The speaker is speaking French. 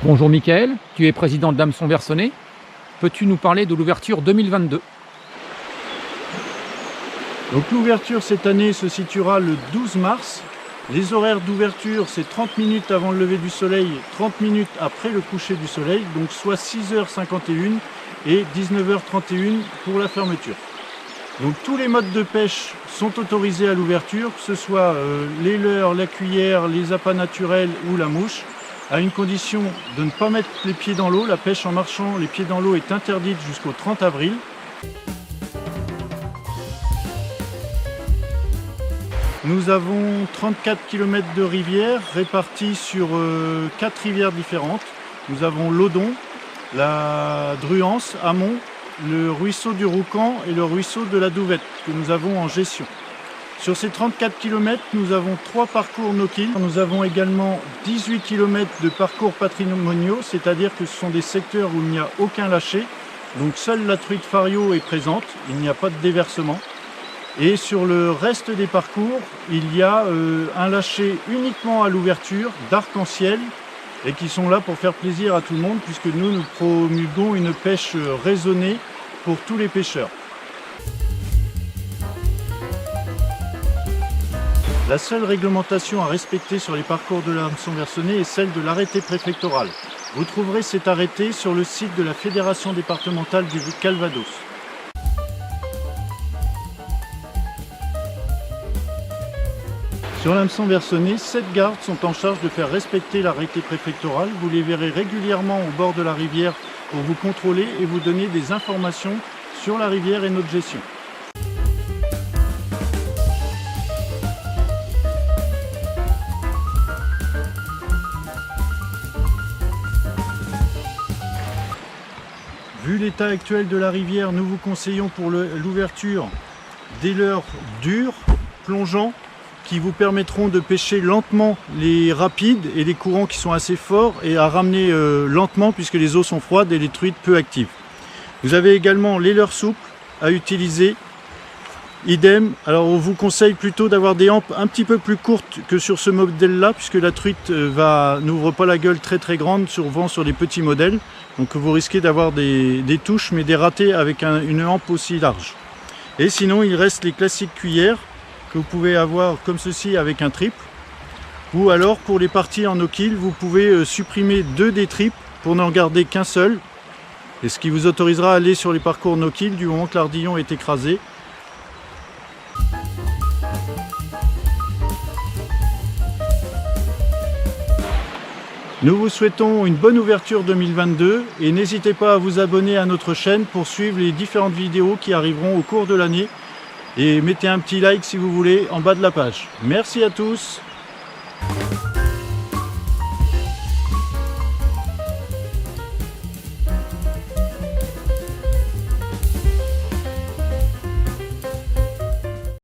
Bonjour Mickaël, tu es président de l'Hameçon Versonnet. Peux-tu nous parler de l'ouverture 2022? Donc l'ouverture cette année se situera le 12 mars. Les horaires d'ouverture, c'est 30 minutes avant le lever du soleil, 30 minutes après le coucher du soleil, donc soit 6h51 et 19h31 pour la fermeture. Donc tous les modes de pêche sont autorisés à l'ouverture, que ce soit les leurres, la cuillère, les appâts naturels ou la mouche, à une condition de ne pas mettre les pieds dans l'eau. La pêche en marchant les pieds dans l'eau est interdite jusqu'au 30 avril. Nous avons 34 km de rivières réparties sur 4 rivières différentes. Nous avons l'Odon, la Druance, Amont, le ruisseau du Roucan et le ruisseau de la Douvette que nous avons en gestion. Sur ces 34 km, nous avons 3 parcours no-kill. Nous avons également 18 km de parcours patrimoniaux, c'est-à-dire que ce sont des secteurs où il n'y a aucun lâcher. Donc seule la truite fario est présente, il n'y a pas de déversement. Et sur le reste des parcours, il y a un lâcher uniquement à l'ouverture d'arc-en-ciel et qui sont là pour faire plaisir à tout le monde puisque nous promulguons une pêche raisonnée pour tous les pêcheurs. La seule réglementation à respecter sur les parcours de l'Hameçon Versonnet est celle de l'arrêté préfectoral. Vous trouverez cet arrêté sur le site de la Fédération départementale du Calvados. Sur l'Hameçon Versonnet, 7 gardes sont en charge de faire respecter l'arrêté préfectoral. Vous les verrez régulièrement au bord de la rivière pour vous contrôler et vous donner des informations sur la rivière et notre gestion. Vu l'état actuel de la rivière, nous vous conseillons pour l'ouverture des leurres durs, plongeants, qui vous permettront de pêcher lentement les rapides et les courants qui sont assez forts et à ramener lentement puisque les eaux sont froides et les truites peu actives. Vous avez également les leurres souples à utiliser, idem. Alors on vous conseille plutôt d'avoir des hampes un petit peu plus courtes que sur ce modèle là puisque la truite n'ouvre pas la gueule très grande souvent sur les petits modèles, donc vous risquez d'avoir des touches mais des ratés avec une hampe aussi large. Et sinon il reste les classiques cuillères que vous pouvez avoir comme ceci avec un triple, ou alors pour les parties en no-kill vous pouvez supprimer 2 des triples pour n'en garder qu'un seul, et ce qui vous autorisera à aller sur les parcours no-kill du moment que l'ardillon est écrasé. Nous vous souhaitons une bonne ouverture 2022 et n'hésitez pas à vous abonner à notre chaîne pour suivre les différentes vidéos qui arriveront au cours de l'année. Et mettez un petit like si vous voulez en bas de la page. Merci à tous.